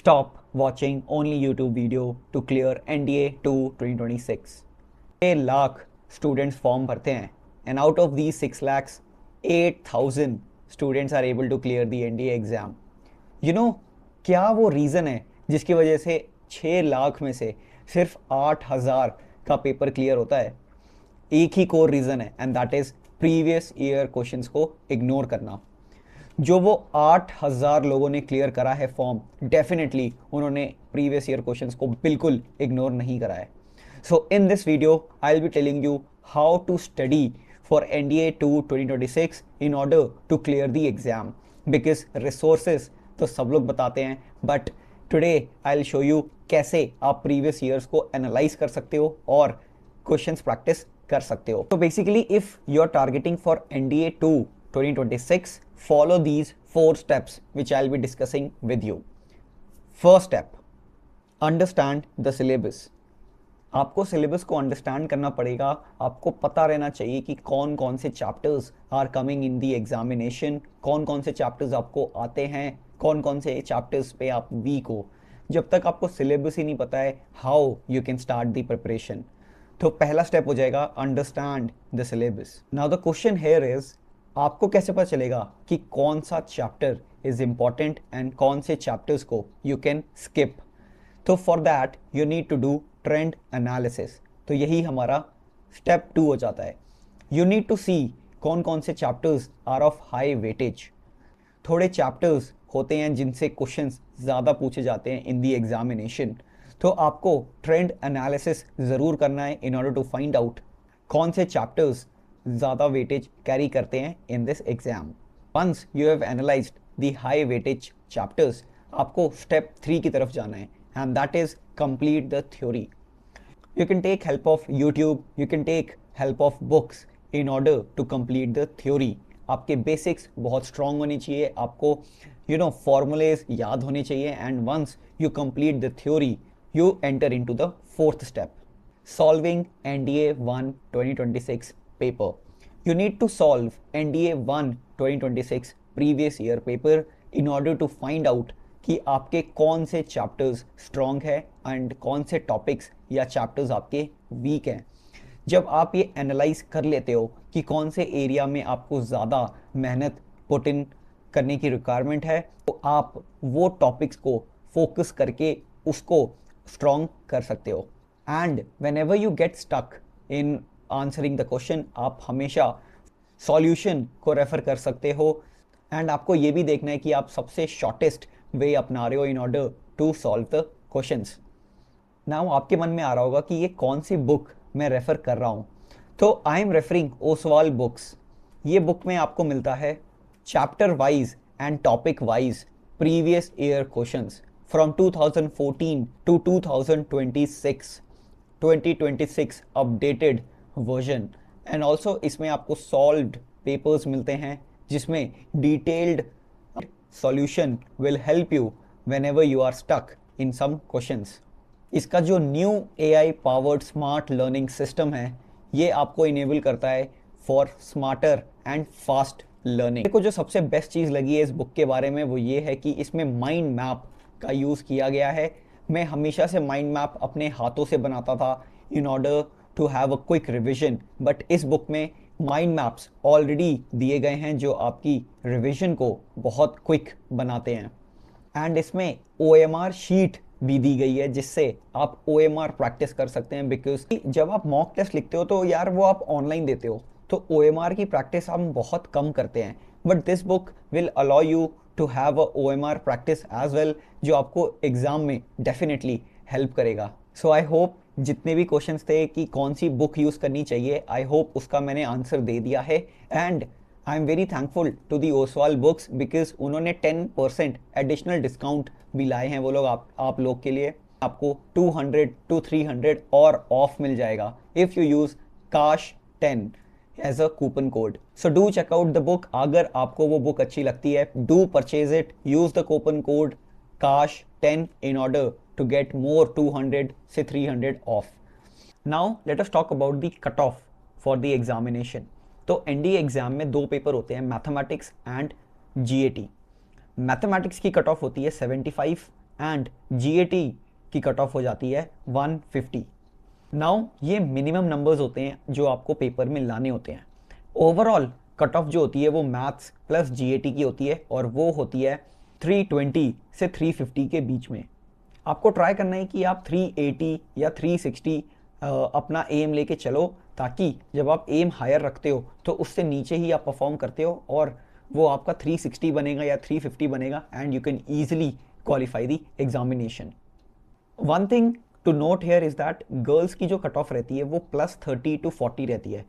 Stop watching only YouTube video to clear NDA 2 2026. 6 lakh students form भरते हैं and out of these 6 lakhs 8,000 students are able to clear the NDA exam. You know क्या वो reason है जिसकी वजह से 6 लाख में से सिर्फ 8,000 का पेपर क्लियर होता है? एक ही कोर रीज़न है and that is previous year questions को इग्नोर करना. जो वो 8,000 लोगों ने क्लियर करा है फॉर्म, डेफिनेटली उन्होंने प्रीवियस ईयर क्वेश्चंस को बिल्कुल इग्नोर नहीं करा है. So in this video I will be telling you how to study for NDA 2 2026 in order to clear the exam. Because resources तो सब लोग बताते हैं, but today I will show you कैसे आप प्रीवियस ईयर्स को एनालाइज कर सकते हो और क्वेश्चंस प्रैक्टिस कर सकते हो. तो basically if you are targeting for NDA 2 2026, follow these 4 steps which I'll be discussing with you. First step, understand the syllabus. आपको सिलेबस को अंडरस्टैंड करना पड़ेगा. आपको पता रहना चाहिए कि कौन कौन से chapters are coming in the examination, कौन कौन से चैप्टर्स आपको आते हैं, कौन कौन से चैप्टर्स पे आप वीक हो. जब तक आपको सिलेबस ही नहीं पता है, how you can start the preparation. तो पहला स्टेप हो जाएगा understand the syllabus. Now the question here is, आपको कैसे पता चलेगा कि कौन सा चैप्टर इज इंपॉर्टेंट एंड कौन से चैप्टर्स को यू कैन स्किप? तो for that you need to do trend analysis. तो यही हमारा स्टेप 2 हो जाता है. यू नीड टू सी कौन कौन से chapters are of high weightage. थोड़े चैप्टर्स होते हैं जिनसे क्वेश्चंस ज़्यादा पूछे जाते हैं इन दी एग्जामिनेशन. तो आपको ट्रेंड एनालिसिस ज़रूर करना है in order to find out कौन से चैप्टर्स ज़्यादा वेटेज कैरी करते हैं in this exam. Once you have analysed the high weightage chapters, आपको स्टेप 3 की तरफ जाना है and that is complete the theory. You can take help of YouTube, you can take help of books in order to complete the theory. आपके basics बहुत strong होने चाहिए, आपको फॉर्मूलेज याद होने चाहिए. And once you complete the theory, you enter into the 4th step, solving NDA 1 2026 paper. You need to solve NDA 1 2026 previous year paper in order to find out कि आपके कौन से चैप्टर्स स्ट्रॉन्ग है and कौन से topics या chapters आपके week हैं. जब आप ये एनालाइज कर लेते हो कि कौन से एरिया में आपको ज़्यादा मेहनत पुट इन करने की रिक्वायरमेंट है, तो आप वो टॉपिक्स को फोकस करके उसको स्ट्रॉन्ग कर सकते हो. And whenever you get stuck in answering the question, आप हमेशा सॉल्यूशन को रेफर कर सकते हो. एंड आपको ये भी देखना है कि आप सबसे शॉर्टेस्ट वे अपना रहे हो in order to solve the questions. Now आपके मन में आ रहा होगा कि ये कौन सी बुक मैं रेफर कर रहा हूँ. तो I am referring Oswal books. ये बुक में आपको मिलता है chapter wise and topic wise previous year questions from 2014 to 2026 updated version. and also इसमें आपको solved papers मिलते हैं जिसमें detailed solution will help you whenever you are stuck in some questions. इसका जो new AI powered smart learning system है, ये आपको enable करता है for smarter and fast learning. मेरे को जो सबसे बेस्ट चीज़ लगी है इस बुक के बारे में वो ये है कि इसमें माइंड मैप का यूज़ किया गया है. मैं हमेशा से माइंड मैप अपने हाथों से बनाता था in order to have a quick revision, but इस बुक में माइंड मैप्स ऑलरेडी दिए गए हैं जो आपकी रिविजन को बहुत क्विक बनाते हैं. एंड इसमें OMR शीट भी दी गई है जिससे आप OMR प्रैक्टिस कर सकते हैं. बिकॉज जब आप मॉक टेस्ट लिखते हो तो यार वो आप ऑनलाइन देते हो, तो OMR की प्रैक्टिस हम बहुत कम करते हैं. But this book will allow you to have a OMR practice as well, जो आपको एग्जाम में डेफिनेटली हेल्प करेगा. सो आई होप जितने भी क्वेश्चंस थे कि कौन सी बुक यूज़ करनी चाहिए, आई होप उसका मैंने आंसर दे दिया है. And I am very thankful to the Oswaal books because उन्होंने 10% एडिशनल डिस्काउंट भी लाए हैं वो लोग आप लोग के लिए. आपको 200 to 300 और ऑफ मिल जाएगा if you use KAASH10 as a coupon code. So do check out the book. अगर आपको वो बुक अच्छी लगती है, do purchase it, use the coupon code KAASH10 in order to get more 200 से 300 off. Now let us talk about the cut off for the examination. तो NDA exam में 2 paper होते हैं, मैथमेटिक्स एंड GAT. मैथमेटिक्स की cut off होती है 75 and GAT की cut of हो जाती है 150। नाउ ये मिनिमम नंबर्स होते हैं जो आपको पेपर में लाने होते हैं। ओवरऑल कट ऑफ जो होती है वो मैथ्स प्लस GAT की होती है और वो होती है 320 से 350 के बीच में। आपको ट्राई करना है कि आप 380 या 360 अपना एम लेके चलो, ताकि जब आप एम हायर रखते हो तो उससे नीचे ही आप परफॉर्म करते हो और वो आपका 360 बनेगा या 350 बनेगा and you can easily qualify the examination. One thing to note here is that girls की जो कट ऑफ रहती है वो +30 to 40 रहती है।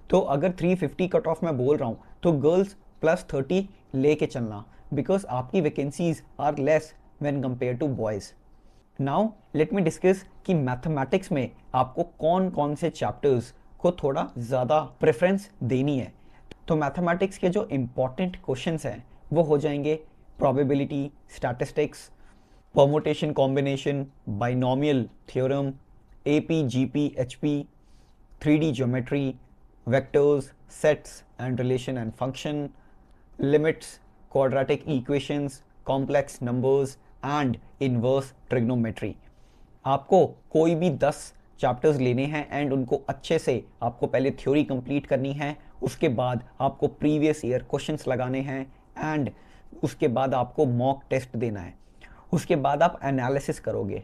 तो अगर 350 कट ऑफ मैं बोल रहा हूँ तो गर्ल्स +30 लेके चलना, बिकॉज आपकी vacancies are less when compare to boys. Now let me discuss कि मैथमेटिक्स में आपको कौन कौन से चैप्टर्स को थोड़ा ज़्यादा प्रेफरेंस देनी है। तो मैथमेटिक्स के जो इम्पॉर्टेंट क्वेश्चंस हैं वो हो जाएंगे probability, statistics, permutation combination, binomial theorem, AP, GP, HP, 3D geometry, vectors, sets and relation and function, limits, quadratic equations, complex numbers and inverse trigonometry. आपको कोई भी 10 चैप्टर्स लेने हैं एंड उनको अच्छे से आपको पहले थ्योरी कंप्लीट करनी है, उसके बाद आपको प्रीवियस ईयर क्वेश्चंस लगाने हैं एंड उसके बाद आपको मॉक टेस्ट देना है। उसके बाद आप एनालिसिस करोगे।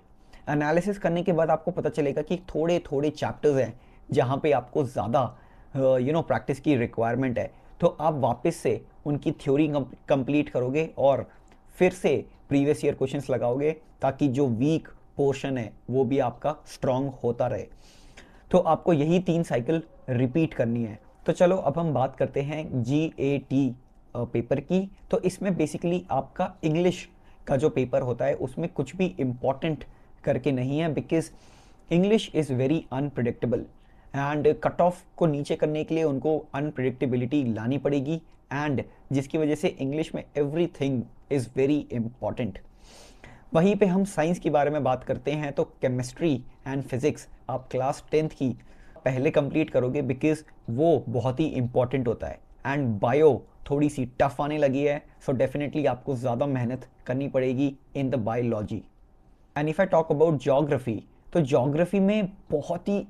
एनालिसिस करने के बाद आपको पता चलेगा कि थोड़े थोड़े चैप्टर्स हैं जहाँ पे आपको ज़्यादा प्रैक्टिस की रिक्वायरमेंट है, तो आप वापस से उनकी थ्योरी कंप्लीट करोगे और फिर से प्रीवियस ईयर क्वेश्चंस लगाओगे, ताकि जो वीक पोर्शन है वो भी आपका स्ट्रांग होता रहे। तो आपको यही 3 साइकिल रिपीट करनी है। तो चलो अब हम बात करते हैं GAT पेपर की। तो इसमें बेसिकली आपका इंग्लिश का जो पेपर होता है उसमें कुछ भी इम्पॉर्टेंट करके नहीं है, because English is very unpredictable and cut off को नीचे करने के लिए उनको अनप्रिडिक्टेबिलिटी लानी पड़ेगी, एंड जिसकी वजह से इंग्लिश में एवरीथिंग इज़ वेरी इम्पॉर्टेंट। वहीं पे हम साइंस के बारे में बात करते हैं तो केमिस्ट्री एंड फिज़िक्स आप क्लास 10th की पहले कंप्लीट करोगे, बिकॉज वो बहुत ही इम्पॉर्टेंट होता है। एंड बायो थोड़ी सी टफ आने लगी है, सो डेफिनेटली आपको ज़्यादा मेहनत करनी पड़ेगी in the biology. And if I talk about geography, तो ज्योग्राफी में बहुत ही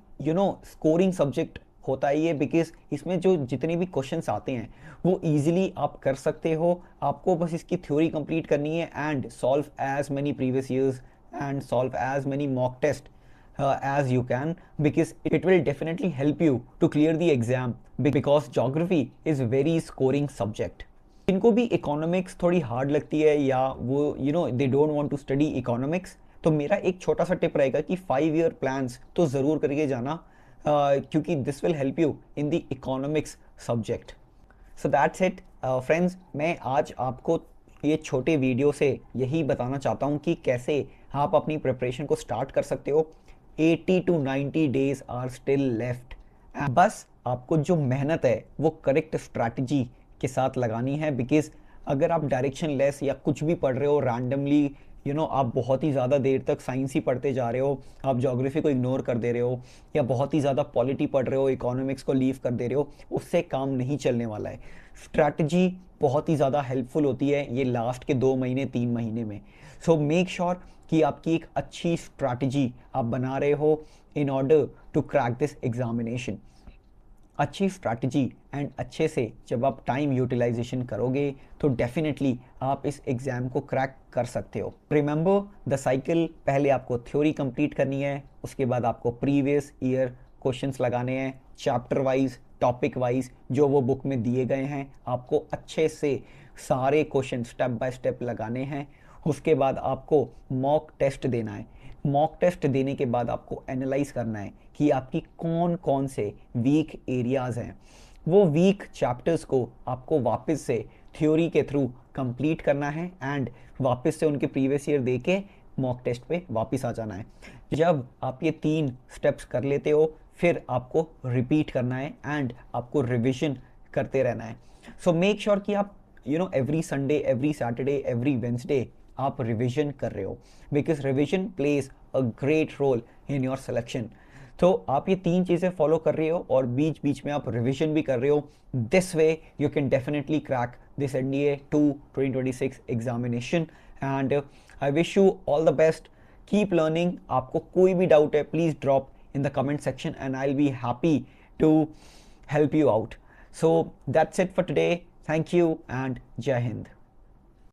स्कोरिंग सब्जेक्ट होता है ये, बिकॉज इसमें जो जितने भी क्वेश्चंस आते हैं वो इजीली आप कर सकते हो। आपको बस इसकी थ्योरी कंप्लीट करनी है and solve as many previous years and solve as many mock test as you can, because it will definitely help you to clear the exam, because geography is very scoring subject। इनको भी economics थोड़ी hard लगती है या वो they don't want to study economics, तो मेरा एक छोटा सा टिप रहेगा कि 5 ईयर प्लान्स तो ज़रूर करके जाना, क्योंकि this will help you in the economics subject. So that's it friends, मैं आज आपको ये छोटे वीडियो से यही बताना चाहता हूँ कि कैसे आप अपनी प्रिपरेशन को स्टार्ट कर सकते हो। 80 to 90 days are still left. बस आपको जो मेहनत है वो करेक्ट स्ट्रैटेजी के साथ लगानी है, बिकॉज अगर आप डायरेक्शन लेस या कुछ भी पढ़ रहे हो रैंडमली, आप बहुत ही ज़्यादा देर तक साइंस ही पढ़ते जा रहे हो, आप ज्योग्राफी को इग्नोर कर दे रहे हो, या बहुत ही ज़्यादा पॉलिटी पढ़ रहे हो, इकोनॉमिक्स को लीव कर दे रहे हो, उससे काम नहीं चलने वाला है। स्ट्रैटेजी बहुत ही ज़्यादा हेल्पफुल होती है ये लास्ट के 2 महीने 3 महीने में। सो मेक श्योर कि आपकी एक अच्छी स्ट्रैटेजी आप बना रहे हो in order to crack this examination. अच्छी स्ट्रैटेजी एंड अच्छे से जब आप टाइम यूटिलाइजेशन करोगे तो डेफिनेटली आप इस एग्ज़ाम को क्रैक कर सकते हो। रिमेंबर द साइकिल, पहले आपको थ्योरी कंप्लीट करनी है, उसके बाद आपको प्रीवियस ईयर क्वेश्चंस लगाने हैं चैप्टर वाइज, टॉपिक वाइज, जो वो बुक में दिए गए हैं आपको अच्छे से सारे क्वेश्चन स्टेप बाय स्टेप लगाने हैं। उसके बाद आपको मॉक टेस्ट देना है। मॉक टेस्ट देने के बाद आपको एनालाइज करना है कि आपकी कौन कौन से वीक एरियाज़ हैं। वो वीक चैप्टर्स को आपको वापस से थ्योरी के थ्रू कंप्लीट करना है एंड वापस से उनके प्रीवियस ईयर दे के मॉक टेस्ट पे वापस आ जाना है। जब आप ये 3 स्टेप्स कर लेते हो फिर आपको रिपीट करना है एंड आपको रिविजन करते रहना है। सो मेक श्योर कि आप every Sunday, every Saturday, every Wednesday आप रिवीजन कर रहे हो, because revision plays a great role in your selection. तो आप ये 3 चीज़ें फॉलो कर रहे हो और बीच बीच में आप रिवीजन भी कर रहे हो। This way you can definitely crack this NDA 2 2026 examination and I wish you all the best, keep learning. आपको कोई भी डाउट है please drop in the comment section and I'll be happy to help you out. So that's it for today. Thank you and Jai Hind.